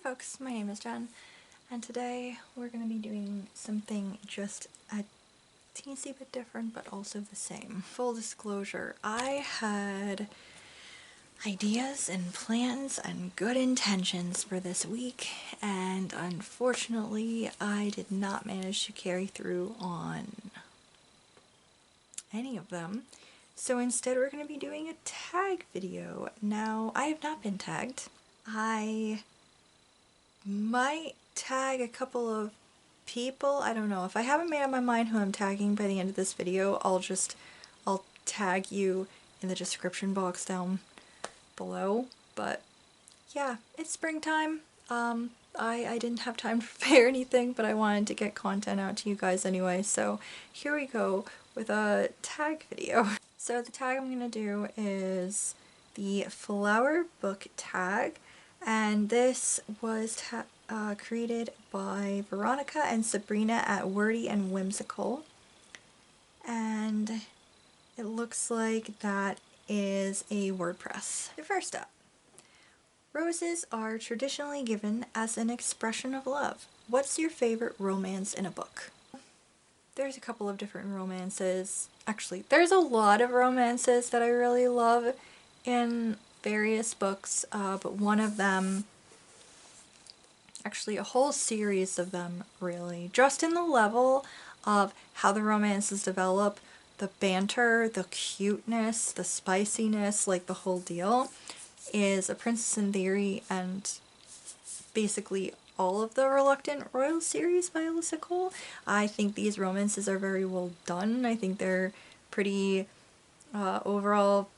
folks, my name is Jen, and today we're going to be doing something just a teensy bit different, but also the same. Full disclosure, I had ideas and plans and good intentions for this week, and unfortunately I did not manage to carry through on any of them. So instead we're going to be doing a tag video. Now, I have not been tagged. I might tag a couple of people. I don't know. If I haven't made up my mind who I'm tagging by the end of this video, I'll tag you in the description box down below. But yeah, it's springtime. I didn't have time to prepare anything, but I wanted to get content out to you guys anyway, so here we go with a tag video. So the tag I'm gonna do is the flower book tag, and this was created by Veronica and Sabrina at Wordy and Whimsical, and it looks like that is a WordPress. The first up. Roses are traditionally given as an expression of love. What's your favorite romance in a book? There's a couple of different romances. Actually, there's a lot of romances that I really love in various books, but one of them, actually a whole series of them really, just in the level of how the romances develop, the banter, the cuteness, the spiciness, like the whole deal, is A Princess in Theory and basically all of the Reluctant Royal series by Alyssa Cole. I think these romances are very well done. I think they're pretty overall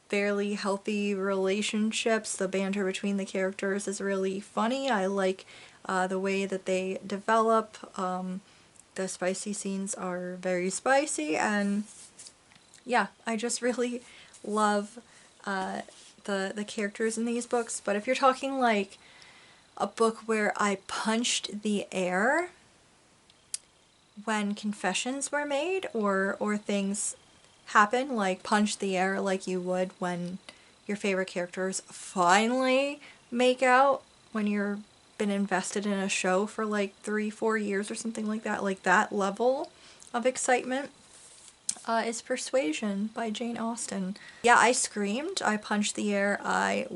fairly healthy relationships. The banter between the characters is really funny. I like the way that they develop. The spicy scenes are very spicy, and yeah, I just really love the characters in these books. But if you're talking like a book where I punched the air when confessions were made or things happen, like punch the air like you would when your favorite characters finally make out when you're been invested in a show for like 3-4 years or something like that level of excitement, is Persuasion by Jane Austen. Yeah, I screamed, I punched the air, I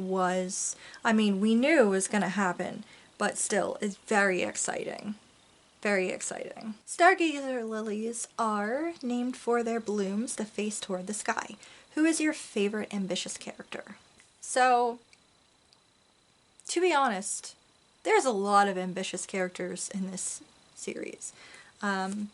mean, we knew it was gonna happen, but still, it's very exciting. Very exciting. Stargazer lilies are named for their blooms that face toward the sky. Who is your favorite ambitious character? So, to be honest, there's a lot of ambitious characters in this series. The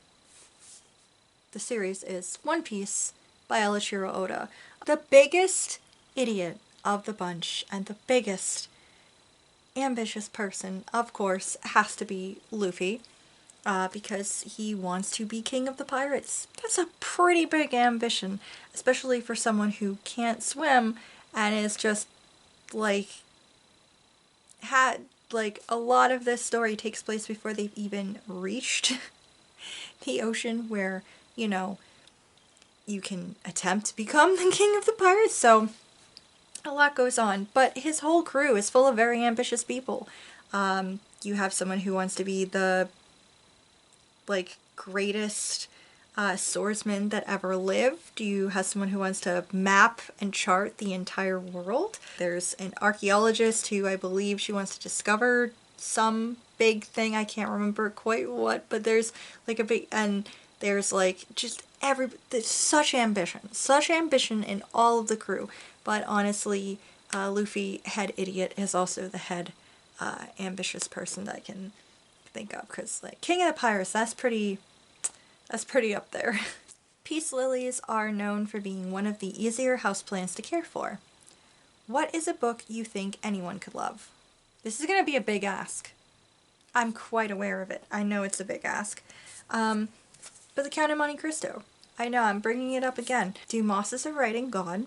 series is One Piece by Enichiro Oda. The biggest idiot of the bunch and the biggest ambitious person, of course, has to be Luffy, because he wants to be king of the pirates. That's a pretty big ambition, especially for someone who can't swim and is just like a lot of this story takes place before they've even reached the ocean where, you know, you can attempt to become the king of the pirates, so a lot goes on. But his whole crew is full of very ambitious people. You have someone who wants to be the, like, greatest swordsman that ever lived. You have someone who wants to map and chart the entire world. There's an archaeologist who, I believe, she wants to discover some big thing. I can't remember quite what, but there's like a big, and there's like just there's such ambition in all of the crew. But honestly, Luffy, head idiot, is also the head ambitious person that I can think of, because like King of the Pirates, that's pretty up there. Peace lilies are known for being one of the easier houseplants to care for. What is a book you think anyone could love? This is gonna be a big ask. I'm quite aware of it. I know it's a big ask. But The Count of Monte Cristo. I know, I'm bringing it up again. Dumas is a writing god,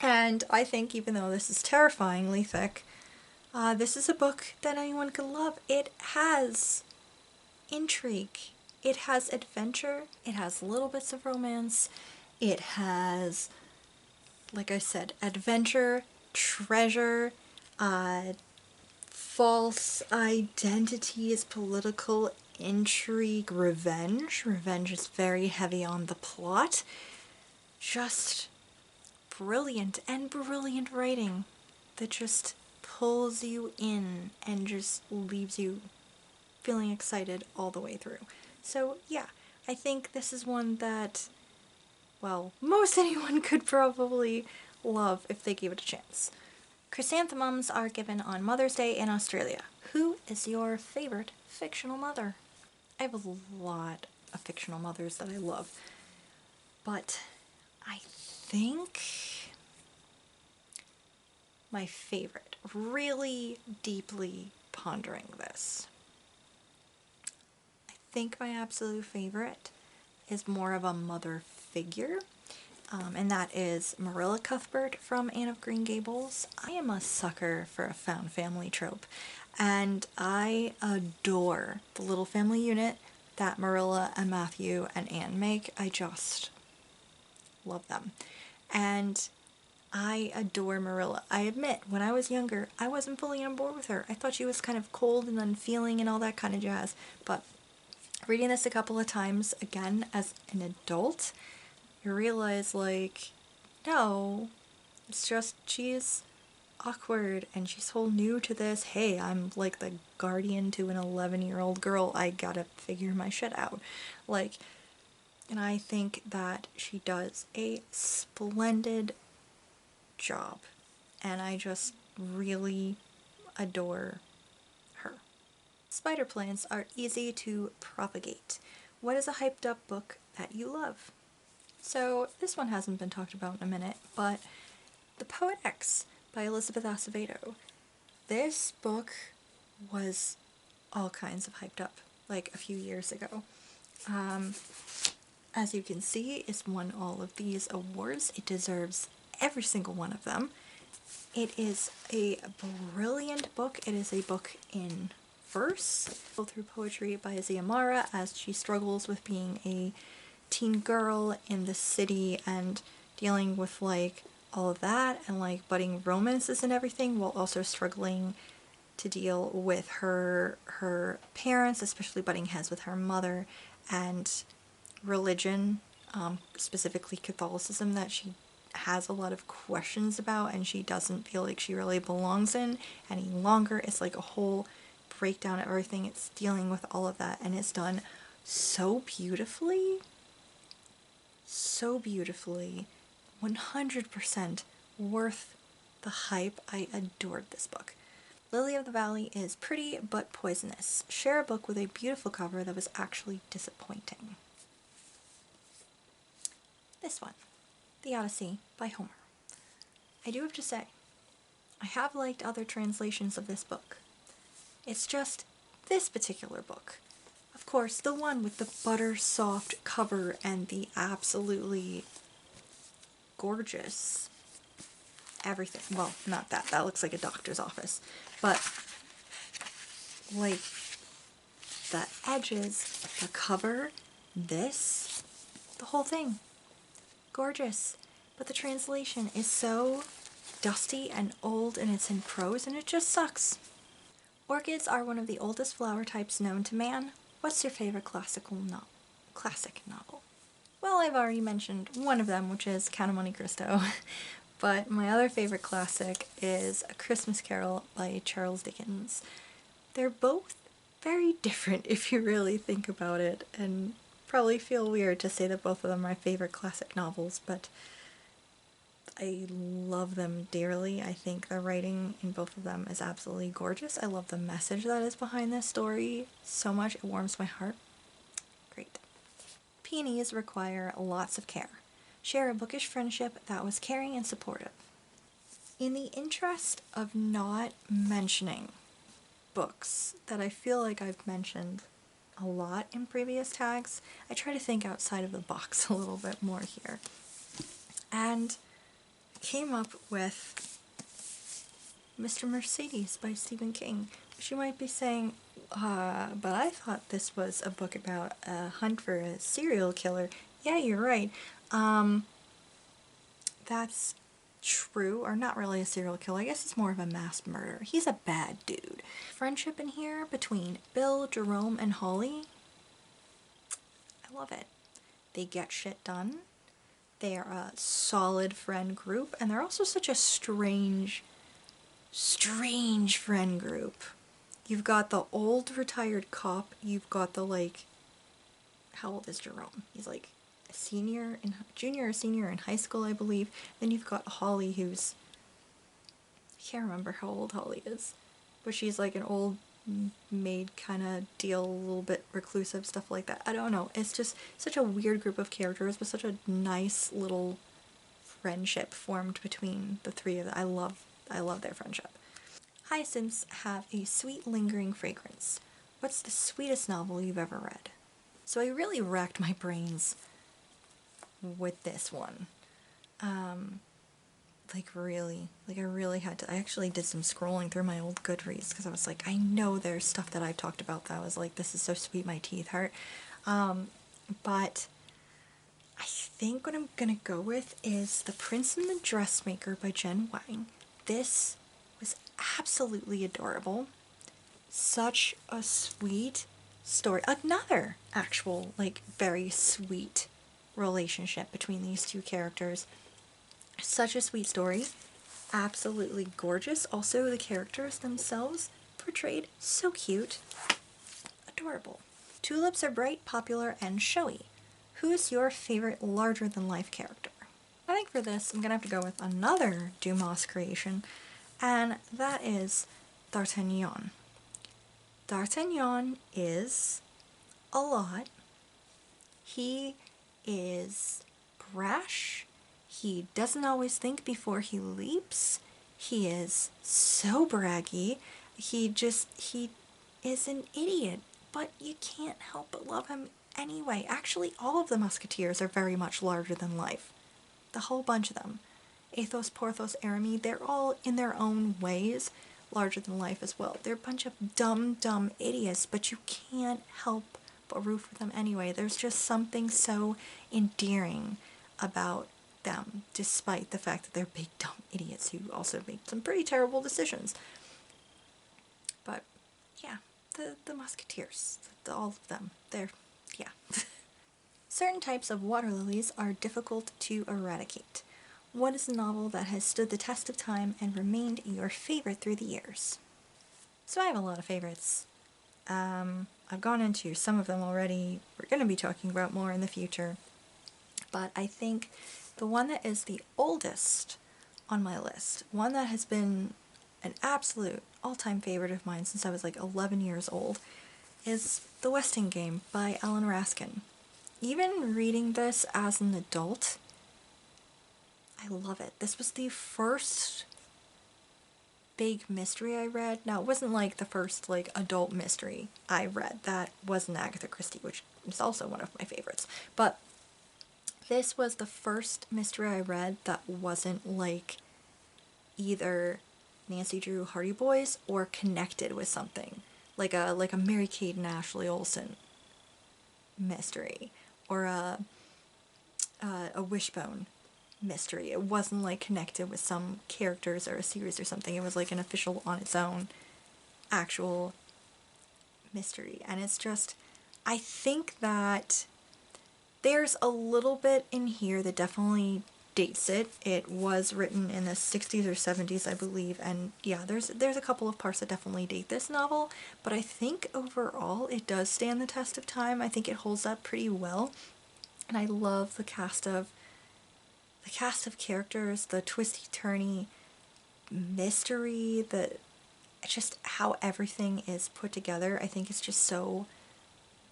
and I think, even though this is terrifyingly thick, this is a book that anyone could love. It has intrigue. It has adventure. It has little bits of romance. It has, like I said, adventure, treasure, false identities, political intrigue, revenge. Revenge is very heavy on the plot. Just brilliant and brilliant writing that just pulls you in and just leaves you feeling excited all the way through. So yeah, I think this is one that, well, most anyone could probably love if they gave it a chance. Chrysanthemums are given on Mother's Day in Australia. Who is your favorite fictional mother? I have a lot of fictional mothers that I love, but I think my favorite, really deeply pondering this, I think my absolute favorite is more of a mother figure, and that is Marilla Cuthbert from Anne of Green Gables. I am a sucker for a found family trope, and I adore the little family unit that Marilla and Matthew and Anne make. I just love them. And I adore Marilla. I admit, when I was younger, I wasn't fully on board with her. I thought she was kind of cold and unfeeling and all that kind of jazz. But reading this a couple of times, again, as an adult, you realize, like, no, it's just she's awkward and she's so new to this. Hey, I'm like the guardian to an 11-year-old girl. I gotta figure my shit out. Like, and I think that she does a splendid job. And I just really adore her. Spider plants are easy to propagate. What is a hyped up book that you love? So this one hasn't been talked about in a minute, but The Poet X by Elizabeth Acevedo. This book was all kinds of hyped up, like a few years ago. As you can see, it's won all of these awards. It deserves every single one of them. It is a brilliant book. It is a book in verse, through poetry by Ziamara as she struggles with being a teen girl in the city and dealing with like all of that and like budding romances and everything, while also struggling to deal with her parents, especially butting heads with her mother, and religion, specifically Catholicism, that she has a lot of questions about and she doesn't feel like she really belongs in any longer. It's like a whole breakdown of everything. It's dealing with all of that, and it's done so beautifully. So beautifully. 100% worth the hype. I adored this book. Lily of the Valley is pretty but poisonous. Share a book with a beautiful cover that was actually disappointing. This one, The Odyssey by Homer. I do have to say, I have liked other translations of this book. It's just this particular book. Of course, the one with the butter soft cover and the absolutely gorgeous everything. Well, not that. That looks like a doctor's office. But, like, the edges, the cover, this, the whole thing. Gorgeous. But the translation is so dusty and old, and it's in prose, and it just sucks. Orchids are one of the oldest flower types known to man. What's your favorite classic novel? Well, I've already mentioned one of them, which is Count of Monte Cristo. But my other favorite classic is A Christmas Carol by Charles Dickens. They're both very different if you really think about it, and probably feel weird to say that both of them are my favorite classic novels, but I love them dearly. I think the writing in both of them is absolutely gorgeous. I love the message that is behind this story so much. It warms my heart. Great. Peonies require lots of care. Share a bookish friendship that was caring and supportive. In the interest of not mentioning books that I feel like I've mentioned a lot in previous tags, I try to think outside of the box a little bit more here. And I came up with Mr. Mercedes by Stephen King. Which you might be saying, but I thought this was a book about a hunt for a serial killer. Yeah, you're right. That's true, or not really a serial killer, I guess it's more of a mass murderer. He's a bad dude. Friendship in here between Bill, Jerome, and Holly. I love it. They get shit done. They are a solid friend group, and they're also such a strange friend group. You've got the old retired cop, you've got the like, how old is Jerome? He's like a junior or senior in high school, I believe. Then you've got Holly, who's, I can't remember how old Holly is, but she's like an old maid kind of deal, a little bit reclusive, stuff like that. I don't know. It's just such a weird group of characters, but such a nice little friendship formed between the three of them. I love their friendship. Hyacinths have a sweet lingering fragrance. What's the sweetest novel you've ever read? So I really racked my brains with this one. I really had to. I actually did some scrolling through my old Goodreads because I was like, I know there's stuff that I've talked about that I was like, this is so sweet, my teeth hurt. But I think what I'm gonna go with is The Prince and the Dressmaker by Jen Wang. This was absolutely adorable. Such a sweet story. Another actual, like, very sweet relationship between these two characters. Such a sweet story. Absolutely gorgeous. Also, the characters themselves portrayed so cute. Adorable. Tulips are bright, popular, and showy. Who is your favorite larger-than-life character? I think for this, I'm gonna have to go with another Dumas creation, and that is D'Artagnan. D'Artagnan is a lot. He is brash. He doesn't always think before he leaps. He is so braggy. He is an idiot, but you can't help but love him anyway. Actually, all of the Musketeers are very much larger than life. The whole bunch of them. Athos, Porthos, Aramis, they're all in their own ways larger than life as well. They're a bunch of dumb idiots, but you can't help but root for them anyway. There's just something so endearing about them, despite the fact that they're big dumb idiots who also make some pretty terrible decisions. But yeah, the Musketeers, all of them, yeah. Certain types of water lilies are difficult to eradicate. What is a novel that has stood the test of time and remained your favorite through the years? So I have a lot of favorites. I've gone into some of them already. We're going to be talking about more in the future. But I think the one that is the oldest on my list, one that has been an absolute all-time favorite of mine since I was like 11 years old, is The Westing Game by Alan Raskin. Even reading this as an adult, I love it. This was the first big mystery I read. Now, it wasn't like the first like adult mystery I read. That wasn't Agatha Christie, which is also one of my favorites. But this was the first mystery I read that wasn't like either Nancy Drew Hardy Boys or connected with something. Like a Mary-Kate and Ashley Olsen mystery. Or a Wishbone mystery. It wasn't like connected with some characters or a series or something. It was like an official on its own actual mystery. And it's just, I think that there's a little bit in here that definitely dates it. It was written in the 60s or 70s, I believe, and yeah, there's a couple of parts that definitely date this novel, but I think overall it does stand the test of time. I think it holds up pretty well, and I love the cast of characters, the twisty-turny mystery, just how everything is put together. I think it's just so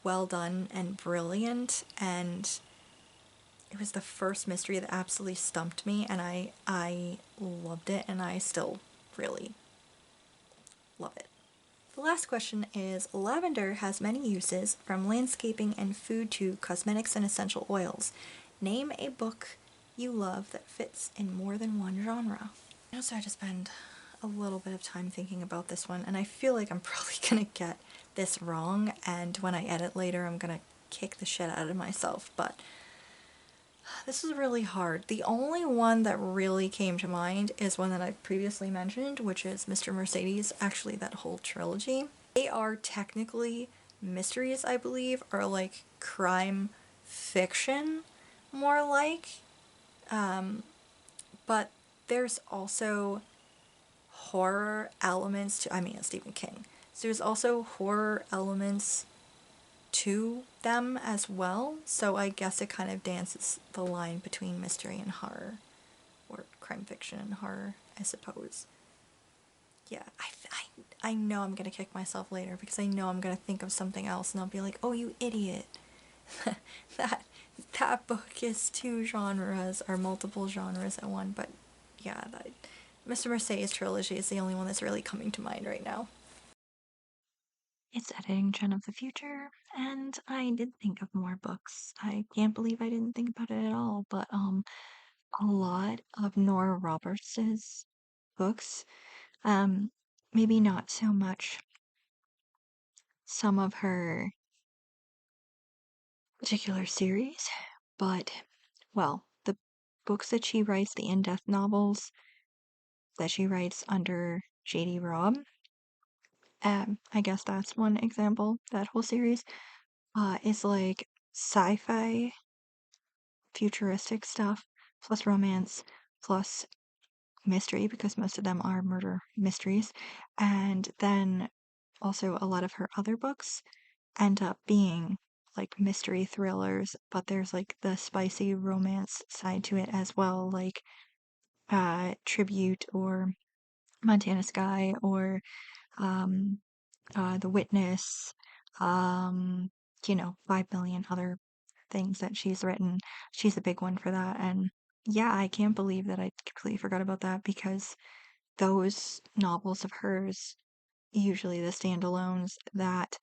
well done and brilliant, and it was the first mystery that absolutely stumped me, and I loved it, and I still really love it. The last question is, lavender has many uses, from landscaping and food to cosmetics and essential oils. Name a book you love that fits in more than one genre. I also had to spend a little bit of time thinking about this one, and I feel like I'm probably gonna get this wrong, and when I edit later I'm gonna kick the shit out of myself, but This is really hard. The only one that really came to mind is one that I've previously mentioned, which is Mr. Mercedes, actually that whole trilogy. They are technically mysteries, I believe, or like crime fiction, more like. But there's also horror elements to, I mean, it's Stephen King. So there's also horror elements to them as well. So I guess it kind of dances the line between mystery and horror, or crime fiction and horror, I suppose. Yeah, I know I'm gonna kick myself later because I know I'm gonna think of something else and I'll be like, oh, you idiot. that that book is two genres or multiple genres at one, but yeah, that Mr. Mercedes trilogy is the only one that's really coming to mind right now. It's editing Gen of the Future, and I did think of more books. I can't believe I didn't think about it at all, but a lot of Nora Roberts's books, um, maybe not so much some of her particular series, but well, the books that she writes, the in-depth novels that she writes under J.D. Robb, I guess that's one example. That whole series, is like sci-fi futuristic stuff, plus romance, plus mystery, because most of them are murder mysteries. And then also a lot of her other books end up being like mystery thrillers, but there's like the spicy romance side to it as well, like Tribute or Montana Sky or um, The Witness, um, 5 million other things that she's written. She's a big one for that. And yeah, I can't believe that I completely forgot about that because those novels of hers, usually the standalones that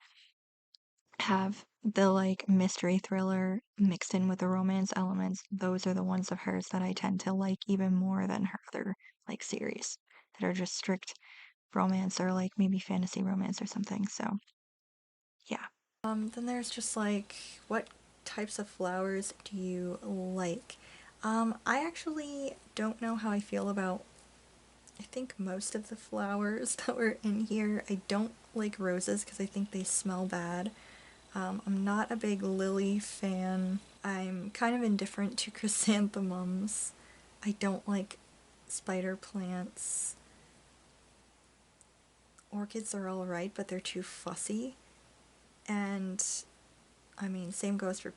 have the like mystery thriller mixed in with the romance elements, those are the ones of hers that I tend to like even more than her other like series that are just strict romance or like maybe fantasy romance or something. So, yeah. Then there's just like, what types of flowers do you like? I actually don't know how I feel about, I think, most of the flowers that were in here. I don't like roses because I think they smell bad. I'm not a big lily fan. I'm kind of indifferent to chrysanthemums. I don't like spider plants. Orchids are alright, but they're too fussy. And I mean, same goes for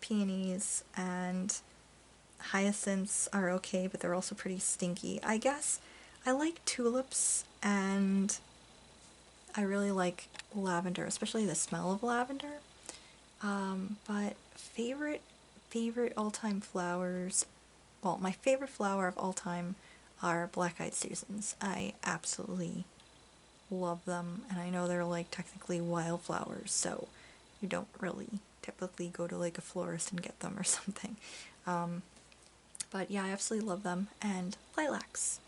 peonies, and hyacinths are okay, but they're also pretty stinky. I guess I like tulips, and I really like lavender, especially the smell of lavender. But favorite all-time flowers, well, my favorite flower of all time are black-eyed Susans. I absolutely love them, and I know they're like technically wildflowers, so you don't really typically go to like a florist and get them or something. Um, but yeah, I absolutely love them. And lilacs.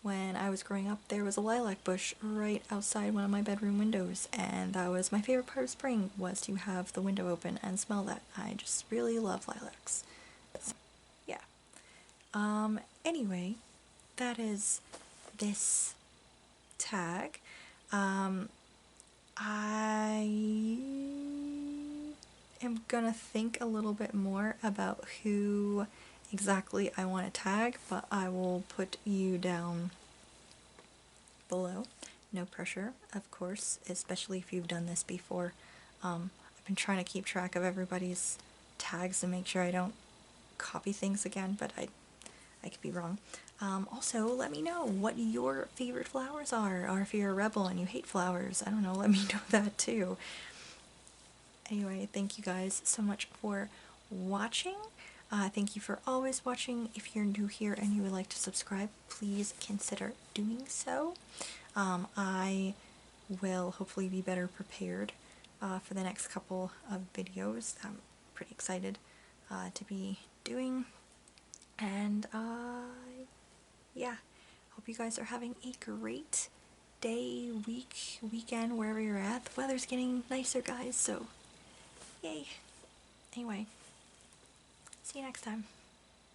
When I was growing up, there was a lilac bush right outside one of my bedroom windows, and that was my favorite part of spring, was to have the window open and smell that. I just really love lilacs. Yeah. Anyway, that is this tag. Um, I am gonna think a little bit more about who exactly I want to tag, but I will put you down below. No pressure, of course, especially if you've done this before. I've been trying to keep track of everybody's tags and make sure I don't copy things again, but I could be wrong. Also, let me know what your favorite flowers are, or if you're a rebel and you hate flowers. I don't know, let me know that too. Anyway, thank you guys so much for watching. Thank you for always watching. If you're new here and you would like to subscribe, please consider doing so. I will hopefully be better prepared for the next couple of videos that I'm pretty excited to be doing. And yeah, hope you guys are having a great day, week, weekend, wherever you're at. The weather's getting nicer, guys, so yay. Anyway, see See you next time.